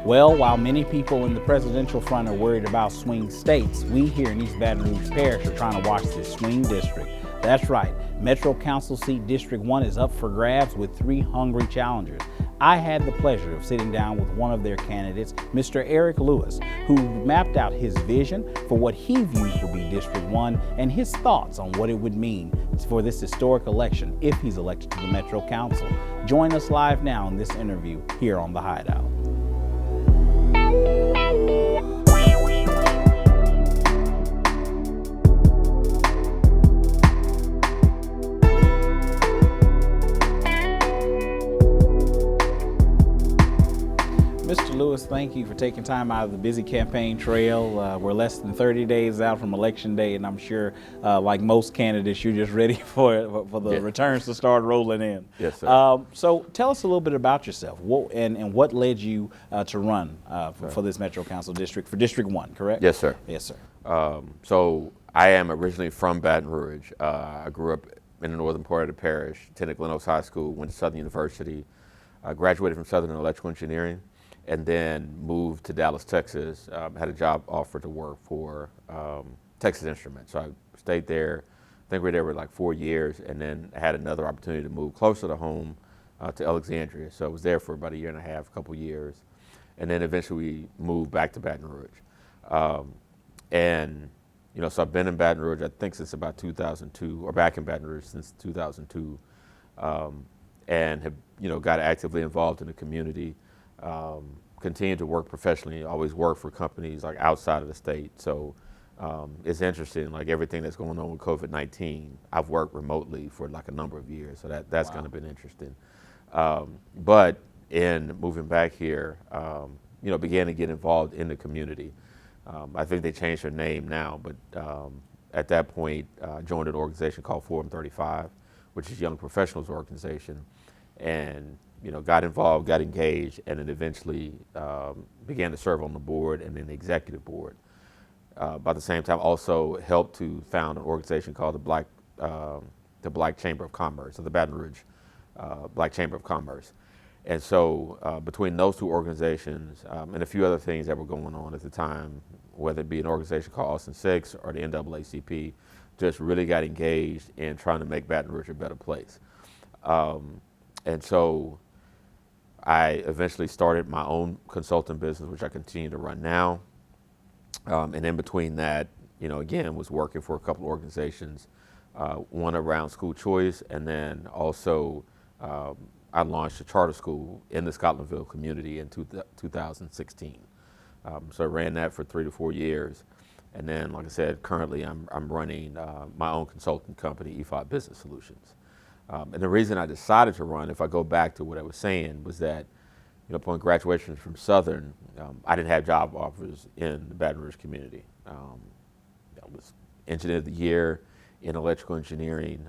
Well, while many people in the presidential front are worried about swing states, we here in East Baton Rouge Parish are trying to watch this swing district. That's right, Metro Council seat District 1 is up for grabs with 3 hungry challengers. I had the pleasure of sitting down with one of their candidates, Mr. Eric Lewis, who mapped out his vision for what he views to be District 1 and his thoughts on what it would mean for this historic election if he's elected to the Metro Council. Join us live now in this interview here on The Hideout. Mr. Lewis, thank you for taking time out of the busy campaign trail. We're less than 30 days out from Election Day, and I'm sure, like most candidates, you're just ready for the returns to start rolling in. Yes, sir. So tell us a little bit about yourself and what led you to run for this Metro Council district, for District 1, correct? Yes, sir. Yes, sir. So I am originally from Baton Rouge. I grew up in the northern part of the parish, attended Glen Oaks High School, went to Southern University, graduated from Southern in electrical engineering, and then moved to Dallas, Texas. Had a job offer to work for Texas Instruments. So I stayed there. I think we were there for like 4 years, and then had another opportunity to move closer to home to Alexandria. So I was there for about a year and a half, a couple years, and then eventually we moved back to Baton Rouge. And so I've been in Baton Rouge, I think since about 2002, or back in Baton Rouge since 2002, and have got actively involved in the community. Continued to work professionally, always worked for companies like outside of the state. So it's interesting, like everything that's going on with COVID-19, I've worked remotely for like a number of years. So that's kind of been interesting. But in moving back here, began to get involved in the community. I think they changed their name now, but at that point, joined an organization called Forum 35, which is a young professionals organization. And got involved, got engaged, and then eventually began to serve on the board and then the executive board. By the same time, also helped to found an organization called the Black Chamber of Commerce, or the Baton Rouge Black Chamber of Commerce. And so between those two organizations and a few other things that were going on at the time, whether it be an organization called Austin 6 or the NAACP, just really got engaged in trying to make Baton Rouge a better place. And so I eventually started my own consulting business, which I continue to run now. And in between that, again, was working for a couple of organizations, one around school choice, and then also I launched a charter school in the Scotlandville community in 2016. So I ran that for 3 to 4 years. And then, like I said, currently I'm running my own consulting company, EFOT Business Solutions. And the reason I decided to run, if I go back to what I was saying, was that upon graduation from Southern, I didn't have job offers in the Baton Rouge community. I was engineer of the year in electrical engineering,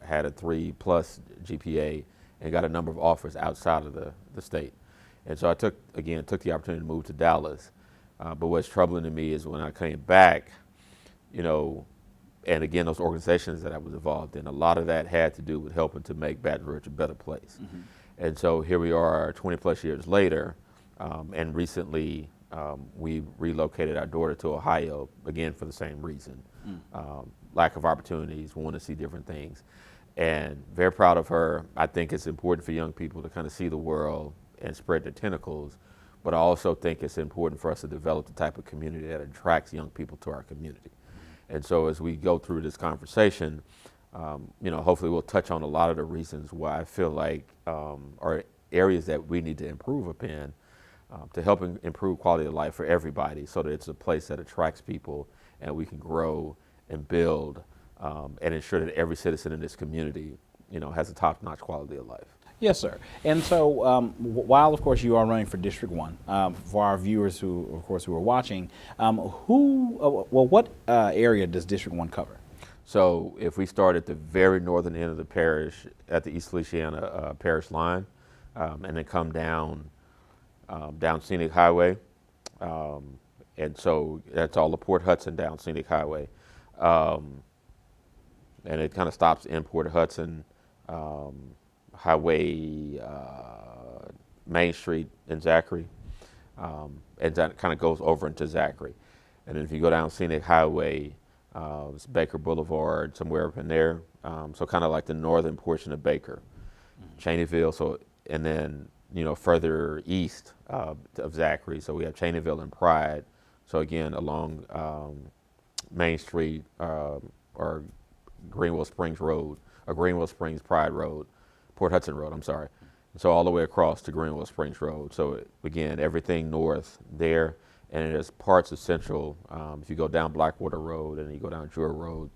had a 3+ GPA, and got a number of offers outside of the state. And so I took the opportunity to move to Dallas. But what's troubling to me is when I came back, and again, those organizations that I was involved in, a lot of that had to do with helping to make Baton Rouge a better place. Mm-hmm. And so here we are 20+ years later, and recently we relocated our daughter to Ohio, again for the same reason. Lack of opportunities, want to see different things. And very proud of her. I think it's important for young people to kind of see the world and spread their tentacles, but I also think it's important for us to develop the type of community that attracts young people to our community. And so as we go through this conversation, hopefully we'll touch on a lot of the reasons why I feel like are areas that we need to improve upon to help improve quality of life for everybody, so that it's a place that attracts people and we can grow and build and ensure that every citizen in this community, has a top-notch quality of life. Yes, sir. And so while, of course, you are running for District 1, for our viewers who are watching, what area does District 1 cover? So if we start at the very northern end of the parish, at the East Feliciana parish line, and then come down Scenic Highway, and so that's all the Port Hudson down Scenic Highway, and it kind of stops in Port Hudson, Highway, Main Street in Zachary, and that kind of goes over into Zachary. And then if you go down Scenic Highway, it's Baker Boulevard, somewhere up in there. So kind of like the northern portion of Baker, Cheneyville. So, and then, further east of Zachary. So we have Cheneyville and Pride. So again, along Main Street or Greenville Springs Road, or Greenville Springs Pride Road, Port Hudson Road, I'm sorry. So all the way across to Greenville Springs Road. So again, everything north there, and there's parts of Central. If you go down Blackwater Road and you go down Jewel Road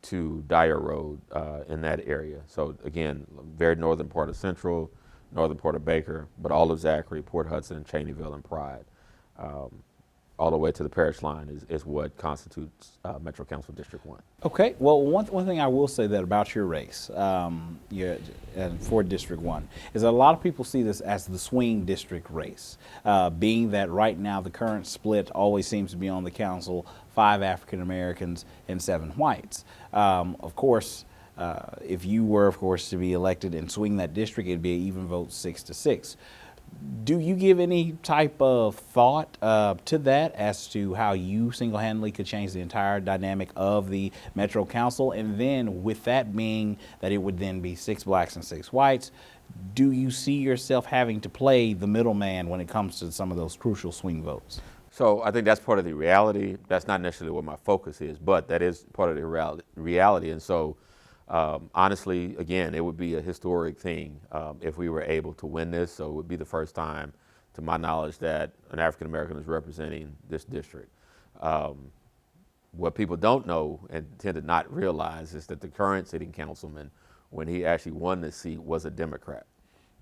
to Dyer Road in that area. So again, very northern part of Central, northern part of Baker, but all of Zachary, Port Hudson, Cheneyville, and Pride. All the way to the parish line is what constitutes Metro Council District 1. Okay, well, one thing I will say that about your race for District 1 is that a lot of people see this as the swing district race, being that right now the current split always seems to be on the council, 5 African Americans and 7 whites. Of course, if you were, of course, to be elected and swing that district, it'd be an even vote 6-6. Do you give any type of thought to that as to how you single-handedly could change the entire dynamic of the Metro Council? And then with that being that it would then be 6 blacks and 6 whites, do you see yourself having to play the middleman when it comes to some of those crucial swing votes? So I think that's part of the reality. That's not necessarily what my focus is, but that is part of the reality. And so honestly, again, it would be a historic thing if we were able to win this. So it would be the first time, to my knowledge, that an African American is representing this district. What people don't know and tend to not realize is that the current sitting councilman, when he actually won this seat, was a Democrat.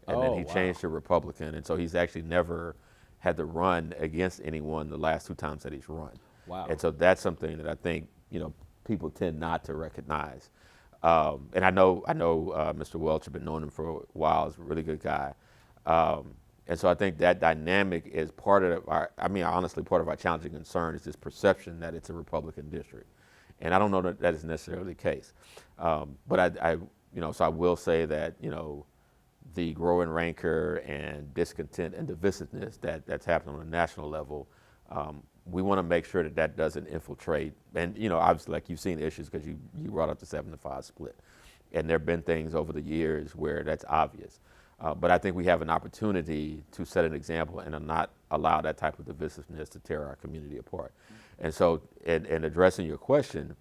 And then he changed to Republican. And so he's actually never had to run against anyone the last 2 times that he's run. Wow. And so that's something that I think, people tend not to recognize. And I know Mr. Welch, I've been knowing him for a while. He's a really good guy. And so I think that dynamic is part of honestly, part of our challenging concern is this perception that it's a Republican district. And I don't know that is necessarily the case. But so I will say that, the growing rancor and discontent and divisiveness that's happening on a national level, we want to make sure that doesn't infiltrate. And, obviously, like you've seen issues because you brought up the 7-5 split. And there have been things over the years where that's obvious. But I think we have an opportunity to set an example and not allow that type of divisiveness to tear our community apart. And so in addressing your question,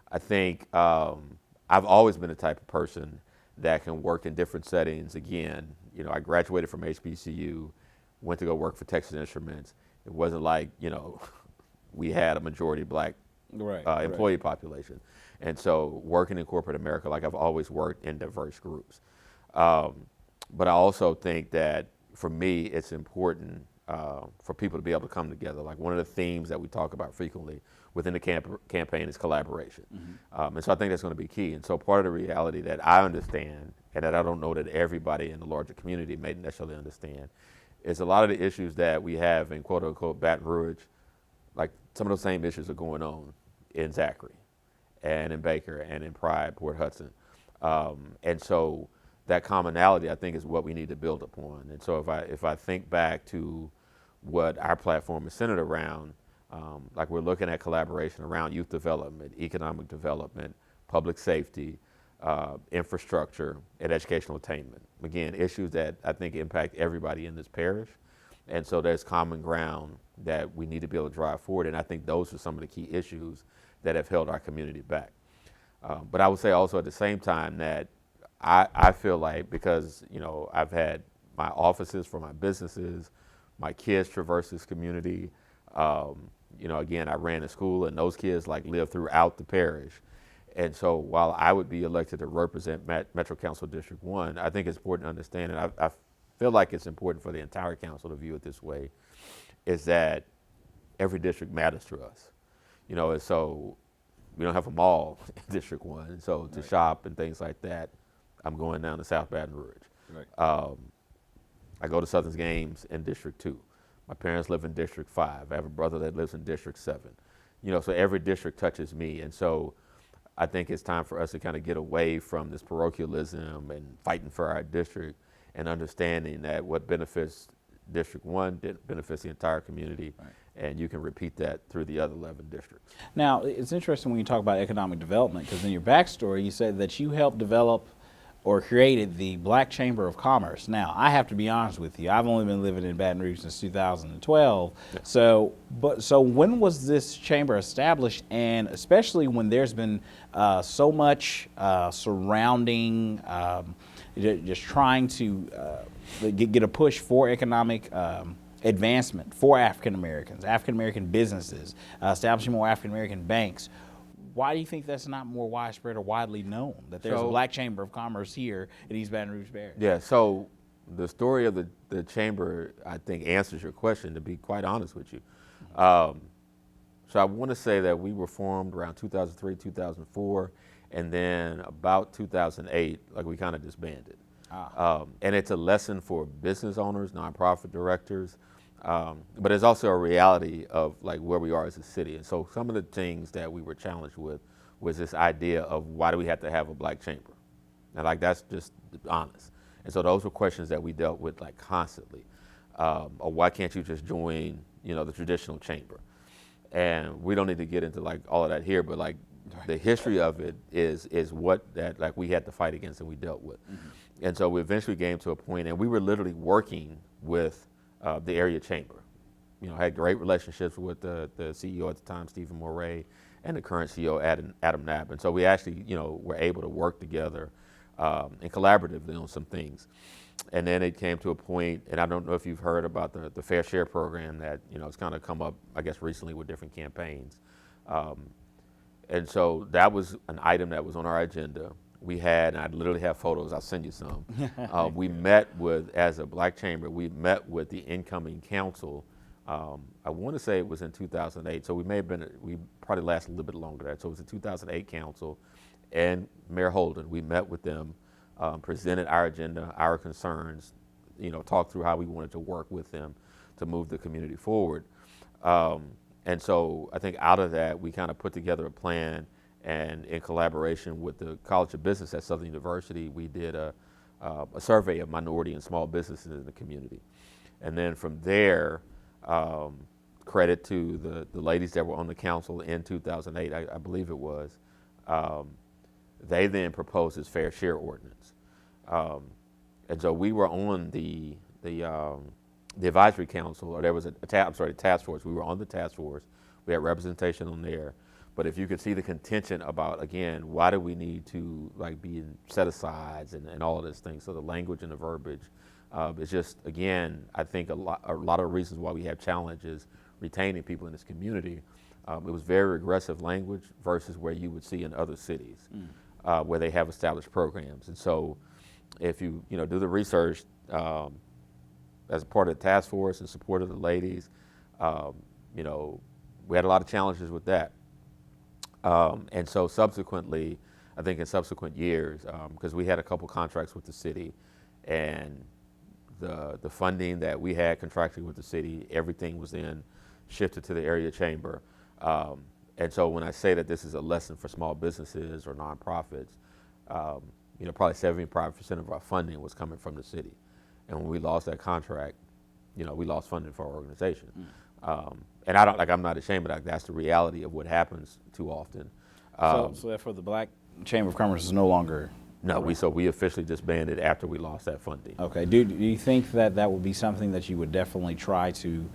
I think I've always been the type of person that can work in different settings. Again, I graduated from HBCU, went to go work for Texas Instruments. It wasn't like, we had a majority black employee population. And so working in corporate America, like I've always worked in diverse groups. But I also think that for me, it's important for people to be able to come together. Like one of the themes that we talk about frequently within the campaign is collaboration. Mm-hmm. And so I think that's going to be key. And so part of the reality that I understand, and that I don't know that everybody in the larger community may necessarily understand, is a lot of the issues that we have in quote unquote Baton Rouge, like some of those same issues are going on in Zachary and in Baker and in Pride, Port Hudson. And so that commonality, I think, is what we need to build upon. And so if I think back to what our platform is centered around, like we're looking at collaboration around youth development, economic development, public safety, infrastructure, and educational attainment. Again, issues that I think impact everybody in this parish. And so there's common ground that we need to be able to drive forward. And I think those are some of the key issues that have held our community back. But I would say also at the same time that I feel like because, I've had my offices for my businesses, my kids traverse this community. Again, I ran a school and those kids live throughout the parish. And so while I would be elected to represent Metro Council District 1, I think it's important to understand, and I feel like it's important for the entire council to view it this way, is that every district matters to us. And so we don't have a mall in District 1. And so to shop and things like that, I'm going down to South Baton Rouge. Right. I go to Southern's games in District 2. My parents live in District 5. I have a brother that lives in District 7. So every district touches me. And so I think it's time for us to kind of get away from this parochialism and fighting for our district and understanding that what benefits District 1 benefits the entire community, Right. and you can repeat that through the other 11 districts. Now, it's interesting when you talk about economic development, because in your backstory, you said that you helped develop or created the Black Chamber of Commerce. Now, I have to be honest with you. I've only been living in Baton Rouge since 2012. Yeah. So when was this chamber established? And especially when there's been so much surrounding, just trying to get a push for economic advancement for African Americans, African American businesses, establishing more African American banks. Why do you think that's not more widespread or widely known, that there's a Black Chamber of Commerce here in East Baton Rouge Parish? Yeah, so the story of the chamber, I think, answers your question, to be quite honest with you. So I want to say that we were formed around 2003, 2004, and then about 2008, like, we kind of disbanded. And it's a lesson for business owners, nonprofit directors, but it's also a reality of, like, where we are as a city. And so some of the things that we were challenged with was this idea of, why do we have to have a Black chamber? And, like, that's just honest. And so those were questions that we dealt with, like, constantly. Or why can't you just join, the traditional chamber? And we don't need to get into, like, all of that here, but, like, the history of it is what that, like, we had to fight against and we dealt with. Mm-hmm. And so we eventually came to a point, and we were literally working with the area chamber. Had great relationships with the CEO at the time, Stephen Moray, and the current CEO, Adam Knapp. And so we actually, were able to work together and collaboratively on some things. And then it came to a point, and I don't know if you've heard about the Fair Share program that, it's kind of come up, I guess, recently with different campaigns. And so that was an item that was on our agenda. We had, and I literally have photos, I'll send you some. We met with, as a Black chamber, we met with the incoming council. I want to say it was in 2008, so we probably lasted a little bit longer than that. So it was the 2008 council, and Mayor Holden, we met with them, presented our agenda, our concerns, talked through how we wanted to work with them to move the community forward. And so I think out of that, we kind of put together a plan, and in collaboration with the College of Business at Southern University, we did a survey of minority and small businesses in the community. And then from there, credit to the ladies that were on the council in 2008, I believe it was, they then proposed this Fair Share ordinance. And so we were on the advisory council, or there was a task force. We were on the task force. We had representation on there. But if you could see the contention about, again, why do we need to, like, be in set-asides and all of these things? So the language and the verbiage is just, again, I think a lot of reasons why we have challenges retaining people in this community. It was very aggressive language versus where you would see in other cities where they have established programs. And so if you do the research as a part of the task force and support of the ladies, we had a lot of challenges with that. And so subsequently, I think in subsequent years, because we had a couple contracts with the city, and the funding that we had contracted with the city, everything was then shifted to the area chamber. And so when I say that this is a lesson for small businesses or nonprofits, probably 75% of our funding was coming from the city. And when we lost that contract, we lost funding for our organization. And I'm not ashamed of that. That's the reality of what happens too often. So therefore the Black Chamber of Commerce is no longer. No, we officially disbanded after we lost that funding. Okay. Do you think that would be something that you would definitely try to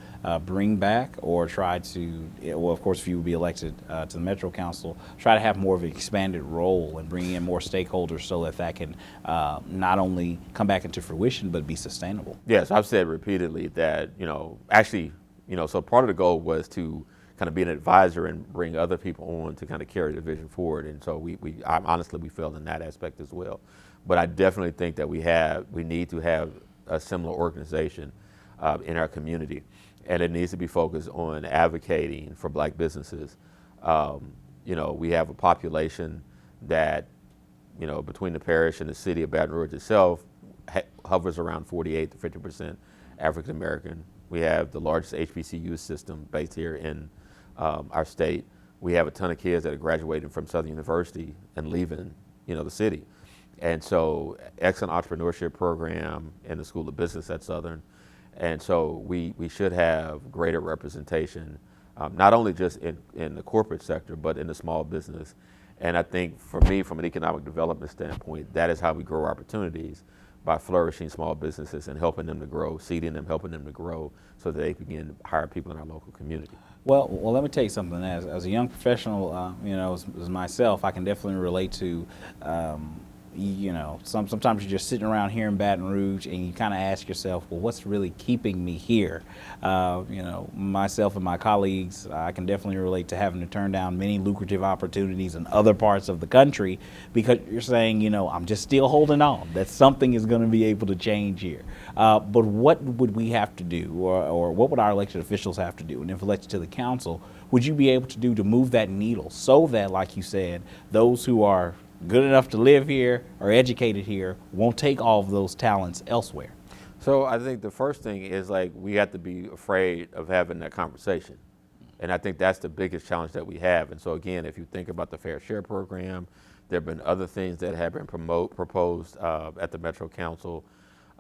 bring back, or try to, well, of course, if you would be elected to the Metro Council, try to have more of an expanded role and bring in more stakeholders so that can not only come back into fruition, but be sustainable? Yes, I've said repeatedly that, so part of the goal was to kind of be an advisor and bring other people on to kind of carry the vision forward. And so we honestly, we failed in that aspect as well. But I definitely think that we need to have a similar organization in our community. And it needs to be focused on advocating for Black businesses. We have a population that, between the parish and the city of Baton Rouge itself, hovers around 48 to 50% African American. We have the largest HBCU system based here in our state. We have a ton of kids that are graduating from Southern University and leaving, the city. And so excellent entrepreneurship program in the School of Business at Southern. And so we should have greater representation, not only just in the corporate sector, but in the small business. And I think for me, from an economic development standpoint, that is how we grow opportunities, by flourishing small businesses and helping them to grow, seeding them, helping them to grow so that they can begin to hire people in our local community. Well, let me tell you something. As a young professional, as myself, I can definitely relate to, sometimes you're just sitting around here in Baton Rouge and you kind of ask yourself, well, what's really keeping me here? Myself and my colleagues, I can definitely relate to having to turn down many lucrative opportunities in other parts of the country because you're saying, I'm just still holding on, that something is going to be able to change here. But what would we have to do, or what would our elected officials have to do, and if elected to the council, would you be able to do to move that needle so that, like you said, those who are good enough to live here or educated here won't take all of those talents elsewhere? So I think the first thing is, like, we have to be afraid of having that conversation. And I think that's the biggest challenge that we have. And so again, if you think about the Fair Share program, there have been other things that have been proposed at the Metro Council.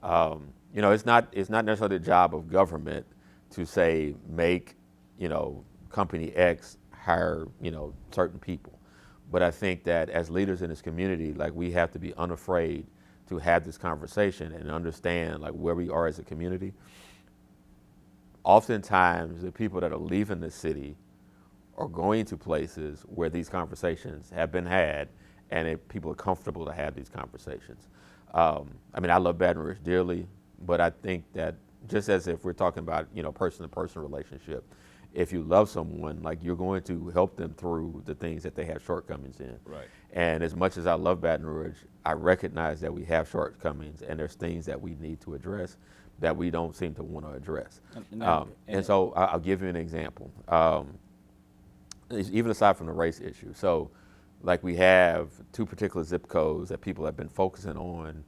It's not necessarily the job of government to say, make, company X hire, certain people. But I think that as leaders in this community, like, we have to be unafraid to have this conversation and understand, like, where we are as a community. Oftentimes, the people that are leaving the city are going to places where these conversations have been had, and people are comfortable to have these conversations. I love Baton Rouge dearly, but I think that just as if we're talking about, person-to-person relationship, if you love someone, like, you're going to help them through the things that they have shortcomings in. Right. And as much as I love Baton Rouge, I recognize that we have shortcomings and there's things that we need to address that we don't seem to want to address. And so I'll give you an example. Even aside from the race issue. So, like, we have two particular zip codes that people have been focusing on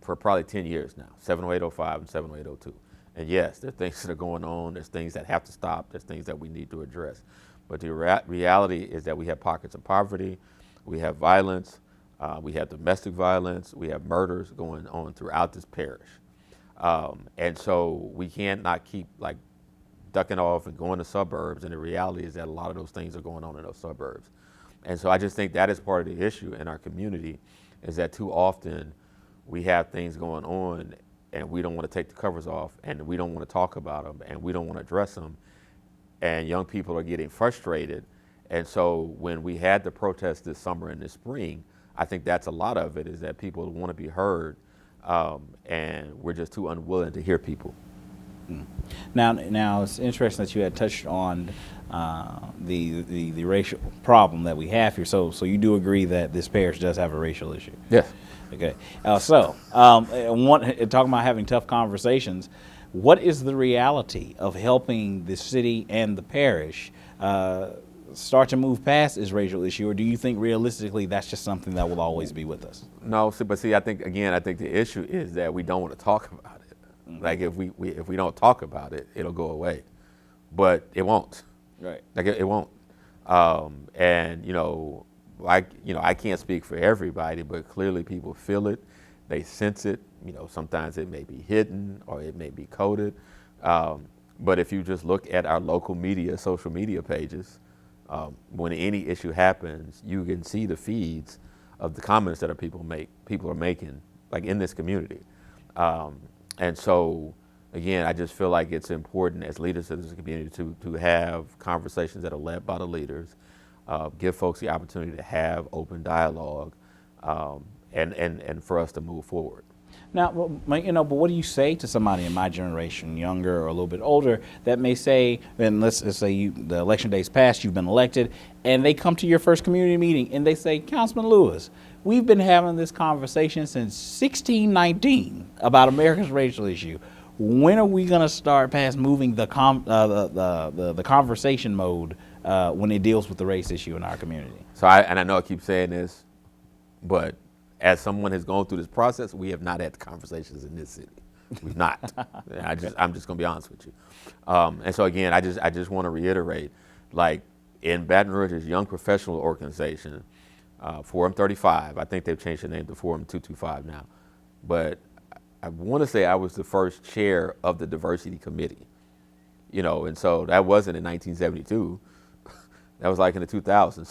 for probably 10 years now, 70805 and 70802. And yes, there are things that are going on, there's things that have to stop, there's things that we need to address. But the reality is that we have pockets of poverty, we have violence, we have domestic violence, we have murders going on throughout this parish. And so we can't not keep, like, ducking off and going to suburbs, and the reality is that a lot of those things are going on in those suburbs. And so I just think that is part of the issue in our community, is that too often we have things going on and we don't want to take the covers off, and we don't want to talk about them, and we don't want to address them, and young people are getting frustrated. And so when we had the protests this summer and this spring, I think that's a lot of it, is that people want to be heard, and we're just too unwilling to hear people. Now it's interesting that you had touched on the racial problem that we have here. So you do agree that this parish does have a racial issue? Yes. Okay. Talking about having tough conversations, what is the reality of helping the city and the parish start to move past this racial issue, or do you think realistically that's just something that will always be with us? No, I think the issue is that we don't want to talk about it. Mm-hmm. Like, if we don't talk about it, it'll go away, but it won't. Right. Like, it won't. I can't speak for everybody, but clearly people feel it, they sense it. Sometimes it may be hidden or it may be coded. But if you just look at our local media, social media pages, when any issue happens, you can see the feeds of the comments that people are making, like, in this community. And so, again, I just feel like it's important as leaders of this community to have conversations that are led by the leaders, give folks the opportunity to have open dialogue, and for us to move forward. Now, but what do you say to somebody in my generation, younger or a little bit older, that may say, and let's say the election day's passed, you've been elected, and they come to your first community meeting and they say, Councilman Lewis, we've been having this conversation since 1619 about America's racial issue. When are we going to start past moving the conversation mode when it deals with the race issue in our community? So I know I keep saying this, but as someone has gone through this process, we have not had the conversations in this city. We've not. I'm just going to be honest with you. And so again, I just want to reiterate, like, in Baton Rouge's young professional organization, Forum 35, I think they've changed the name to Forum 225 now, but I want to say I was the first chair of the diversity committee, and so that wasn't in 1972. That was like in the 2000s.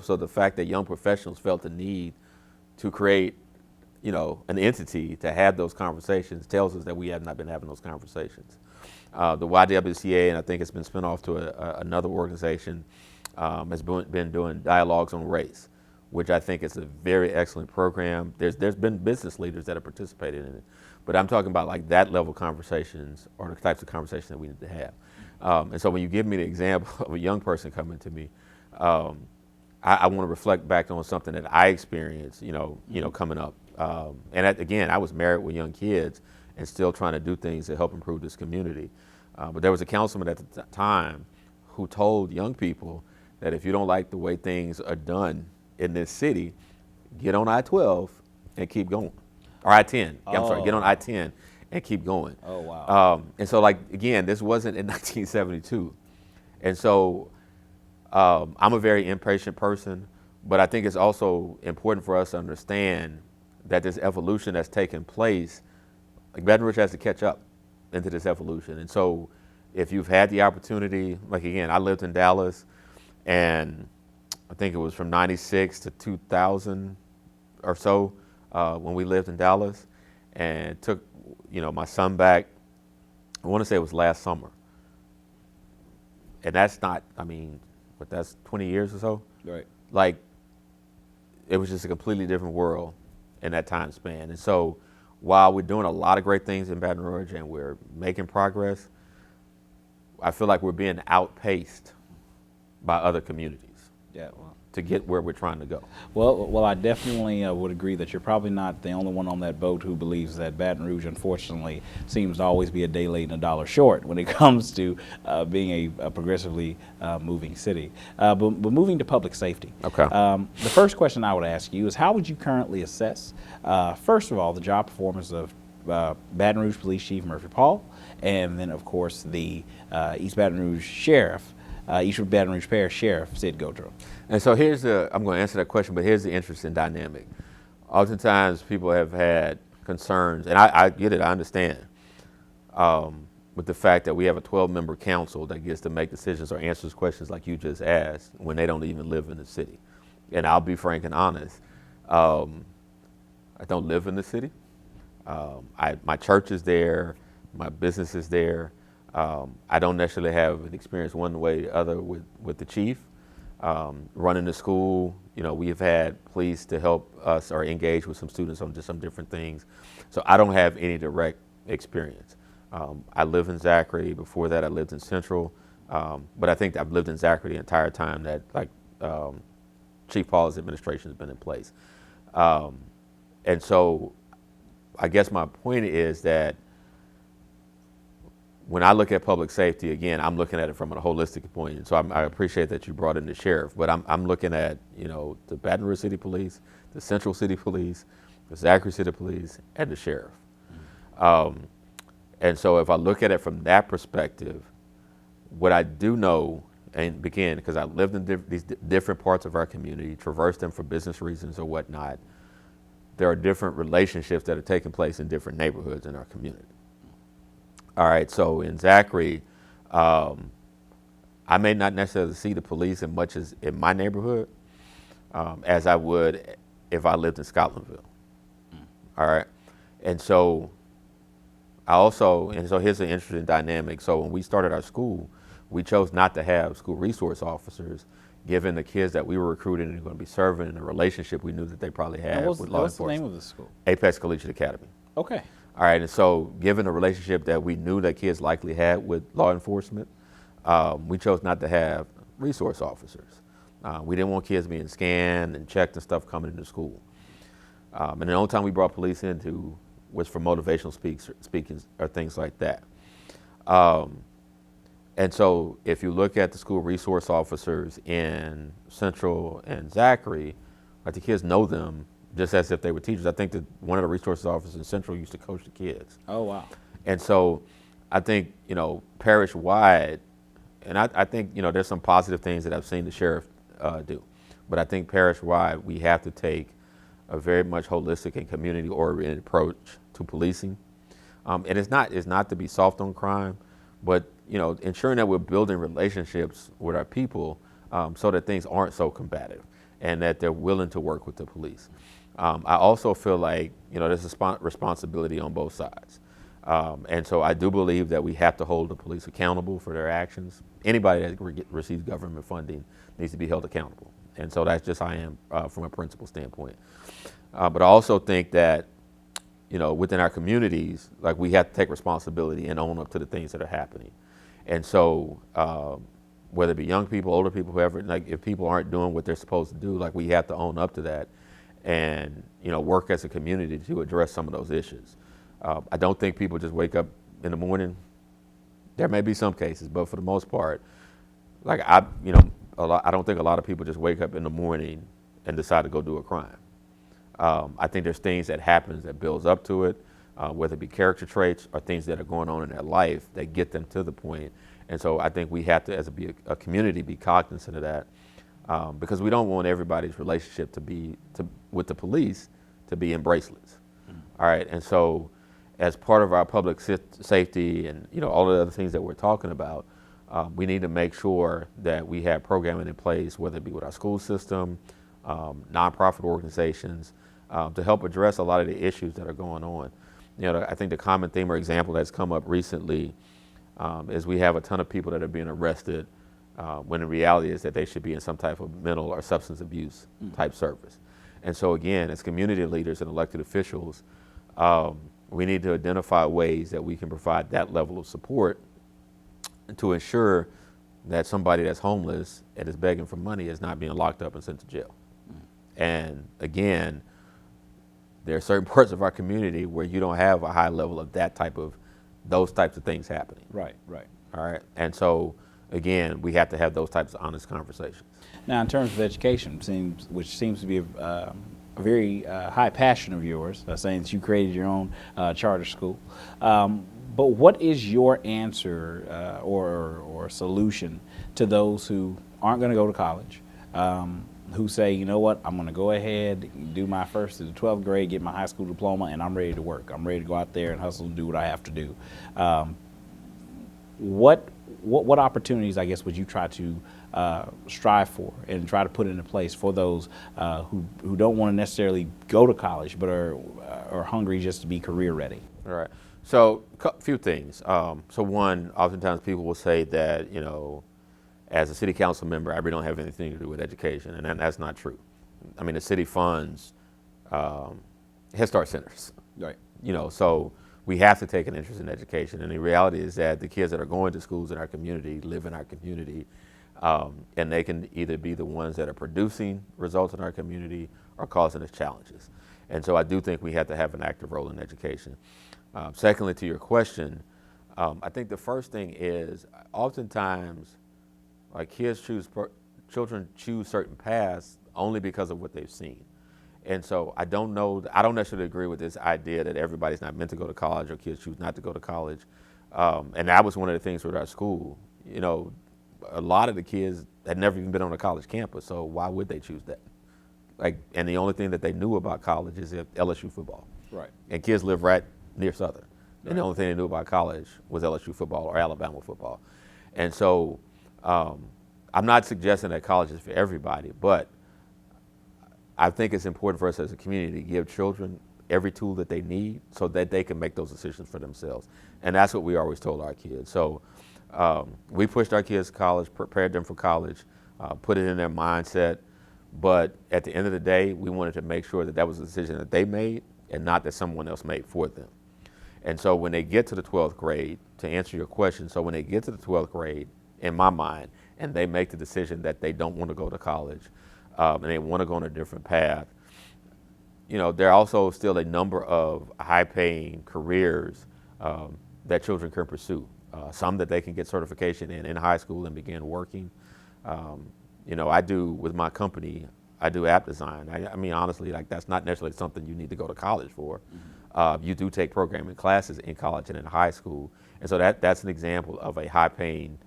So the fact that young professionals felt the need to create, an entity to have those conversations tells us that we have not been having those conversations. The YWCA, and I think it's been spun off to another organization, has been doing dialogues on race, which I think is a very excellent program. There's been business leaders that have participated in it, but I'm talking about like that level conversations or the types of conversations that we need to have. And so when you give me the example of a young person coming to me, I want to reflect back on something that I experienced, coming up. Again, I was married with young kids and still trying to do things to help improve this community. But there was a councilman at the time who told young people that if you don't like the way things are done in this city, get on I-12 and keep going. Or I-10. I'm sorry, get on I-10 and keep going. Oh, wow. And so, again, this wasn't in 1972. And so I'm a very impatient person, but I think it's also important for us to understand that this evolution that's taken place, like Baton Rouge has to catch up into this evolution. And so if you've had the opportunity, like again, I lived in Dallas, and I think it was from 96 to 2000 or so when we lived in Dallas, and took my son back. I want to say it was last summer, and that's not, but that's 20 years or so. Right. Like, it was just a completely different world in that time span. And so while we're doing a lot of great things in Baton Rouge and we're making progress, I feel like we're being outpaced by other communities. Yeah. Well, to get where we're trying to go. Well, I definitely would agree that you're probably not the only one on that boat who believes that Baton Rouge, unfortunately, seems to always be a day late and a dollar short when it comes to being a progressively moving city. But moving to public safety. Okay. The first question I would ask you is, how would you currently assess, first of all, the job performance of Baton Rouge Police Chief Murphy Paul, and then, of course, the East Baton Rouge Sheriff, East Baton Rouge Parish Sheriff, Sid Gaudreau? And so I'm going to answer that question, but here's the interesting dynamic. Oftentimes people have had concerns, and I get it, I understand, with the fact that we have a 12-member council that gets to make decisions or answers questions like you just asked when they don't even live in the city. And I'll be frank and honest, I don't live in the city. My church is there, my business is there. I don't necessarily have an experience one way or the other with the chief. Running the school, we have had police to help us or engage with some students on just some different things. So I don't have any direct experience. I live in Zachary. Before that, I lived in Central. But I think I've lived in Zachary the entire time that Chief Paul's administration has been in place. And so I guess my point is that when I look at public safety, again, I'm looking at it from a holistic point. And so I appreciate that you brought in the sheriff, but I'm looking at, the Baton Rouge City Police, the Central City Police, the Zachary City Police, and the sheriff. And so if I look at it from that perspective, what I do know, and again, because I lived in these different parts of our community, traversed them for business reasons or whatnot, there are different relationships that are taking place in different neighborhoods in our community. All right, so in Zachary, I may not necessarily see the police as much as in my neighborhood as I would if I lived in Scotlandville. All right, and so here's an interesting dynamic. So when we started our school, we chose not to have school resource officers, given the kids that we were recruiting and going to be serving in a relationship we knew that they probably had with law enforcement. What's the name of the school? Apex Collegiate Academy. Okay. All right, and so given the relationship that we knew that kids likely had with law enforcement, we chose not to have resource officers. We didn't want kids being scanned and checked and stuff coming into school. And the only time we brought police into was for motivational speakings or things like that. And so if you look at the school resource officers in Central and Zachary, like the kids know them just as if they were teachers. I think that one of the resource officers in Central used to coach the kids. Oh, wow. And so I think, parish-wide, and I think, there's some positive things that I've seen the sheriff do. But I think parish-wide, we have to take a very much holistic and community-oriented approach to policing. And it's not to be soft on crime, but ensuring that we're building relationships with our people so that things aren't so combative and that they're willing to work with the police. I also feel like there's a responsibility on both sides. And so I do believe that we have to hold the police accountable for their actions. Anybody that receives government funding needs to be held accountable. And so that's just how I am from a principle standpoint. But I also think that, within our communities, like we have to take responsibility and own up to the things that are happening. And so whether it be young people, older people, whoever, like if people aren't doing what they're supposed to do, like we have to own up to that and, work as a community to address some of those issues. I don't think people just wake up in the morning. There may be some cases, but for the most part, like I don't think a lot of people just wake up in the morning and decide to go do a crime. I think there's things that happens that builds up to it, whether it be character traits or things that are going on in their life that get them to the point. And so I think we have to, as a community, be cognizant of that because we don't want everybody's relationship with the police to be in bracelets. All right, and so as part of our public safety and all of the other things that we're talking about, we need to make sure that we have programming in place, whether it be with our school system, nonprofit organizations, to help address a lot of the issues that are going on. I think the common theme or example that's come up recently is we have a ton of people that are being arrested when the reality is that they should be in some type of mental or substance abuse type service. And so again, as community leaders and elected officials, we need to identify ways that we can provide that level of support to ensure that somebody that's homeless and is begging for money is not being locked up and sent to jail. And again, there are certain parts of our community where you don't have a high level of those types of things happening. Right. All right. And so again, we have to have those types of honest conversations. Now, in terms of education, which seems to be a very high passion of yours, saying that you created your own charter school. But what is your answer or solution to those who aren't going to go to college, who say, you know what, I'm going to go ahead, do my first to the 12th grade, get my high school diploma, and I'm ready to work. I'm ready to go out there and hustle and do what I have to do. What opportunities, I guess, would you try to strive for and try to put into place for those who don't want to necessarily go to college but are hungry just to be career ready? All right. So a few things. So one, oftentimes people will say that, as a city council member, I really don't have anything to do with education, and that's not true. I mean, the city funds Head Start centers. Right. So we have to take an interest in education, and the reality is that the kids that are going to schools in our community live in our community, and they can either be the ones that are producing results in our community or causing us challenges. And so I do think we have to have an active role in education. Secondly, to your question, I think the first thing is oftentimes children choose certain paths only because of what they've seen. And so I don't necessarily agree with this idea that everybody's not meant to go to college or kids choose not to go to college. And that was one of the things with our school. A lot of the kids had never even been on a college campus, so why would they choose that? And the only thing that they knew about college is LSU football. Right. And kids live right near Southern. Right. And the only thing they knew about college was LSU football or Alabama football. And so I'm not suggesting that college is for everybody, but I think it's important for us as a community to give children every tool that they need so that they can make those decisions for themselves. And that's what we always told our kids. So we pushed our kids to college, prepared them for college, put it in their mindset. But at the end of the day, we wanted to make sure that that was a decision that they made and not that someone else made for them. And so when they get to the 12th grade, to answer your question, so when they get to the 12th grade, in my mind, and they make the decision that they don't want to go to college and they want to go on a different path, there are also still a number of high-paying careers that children can pursue. Some that they can get certification in high school and begin working. I do, with my company, I do app design. I mean, honestly, that's not necessarily something you need to go to college for. You do take programming classes in college and in high school. And so that's an example of a high-paying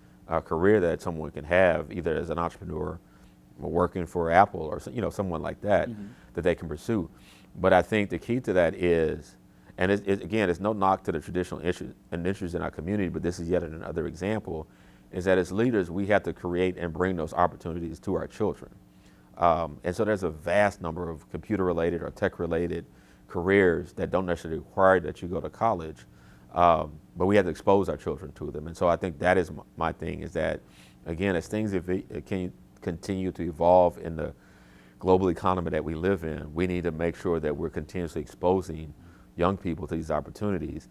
career that someone can have, either as an entrepreneur or working for Apple or someone like that, that they can pursue. But I think the key to that is, And again, it's no knock to the traditional issues and issues in our community, but this is yet another example, is that as leaders, we have to create and bring those opportunities to our children. And so there's a vast number of computer-related or tech-related careers that don't necessarily require that you go to college, but we have to expose our children to them. And so I think that is my thing, is that, again, as things can continue to evolve in the global economy that we live in, we need to make sure that we're continuously exposing young people to these opportunities,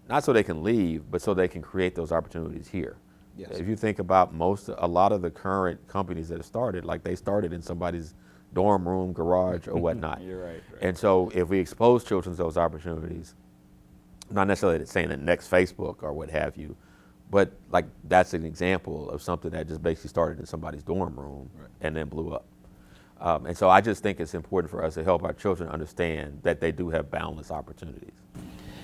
not so they can leave, but so they can create those opportunities here. Yes. If you think about a lot of the current companies that have started, like they started in somebody's dorm room, garage, or whatnot. You're right. And so if we expose children to those opportunities, not necessarily saying the next Facebook or what have you, but like that's an example of something that just basically started in somebody's dorm room and then blew up. And so I just think it's important for us to help our children understand that they do have boundless opportunities.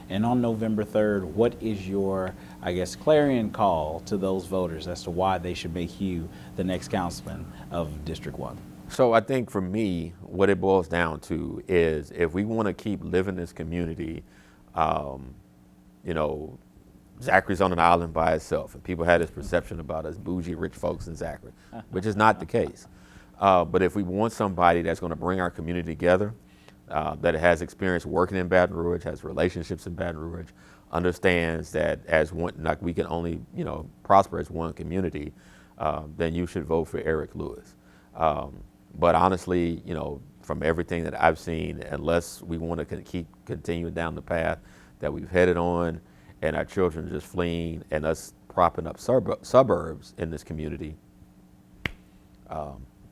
And on November 3rd, what is your, I guess, clarion call to those voters as to why they should make you the next councilman of District 1? So I think for me, what it boils down to is if we want to keep living this community, you know, Zachary's on an island by itself, and people had this perception about us bougie rich folks in Zachary, which is not the case. But if we want somebody that's going to bring our community together, that has experience working in Baton Rouge, has relationships in Baton Rouge, understands that as one, like we can only, you know, prosper as one community, then you should vote for Eric Lewis. But honestly, you know, from everything that I've seen, unless we want to keep continuing down the path that we've headed on, and our children just fleeing, and us propping up suburbs in this community,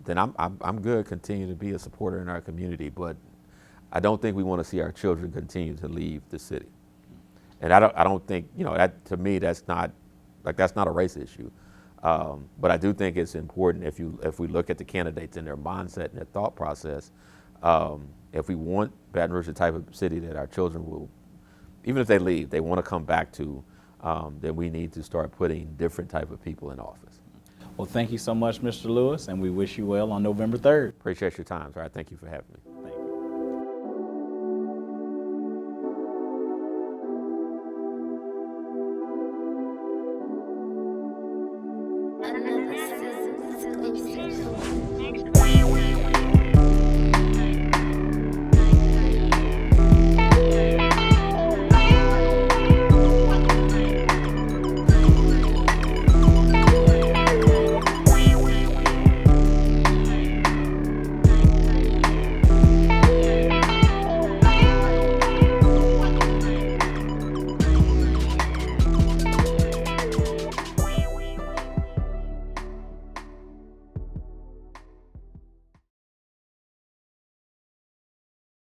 then I'm good continuing to be a supporter in our community. But I don't think we want to see our children continue to leave the city. And I don't think, you know, that to me, that's not a race issue. But I do think it's important if we look at the candidates and their mindset and their thought process, if we want Baton Rouge the type of city that our children will, even if they leave, they want to come back to, then we need to start putting different type of people in office. Well, thank you so much, Mr. Lewis, and we wish you well on November 3rd. Appreciate your time. All right, thank you for having me. Thank you. Next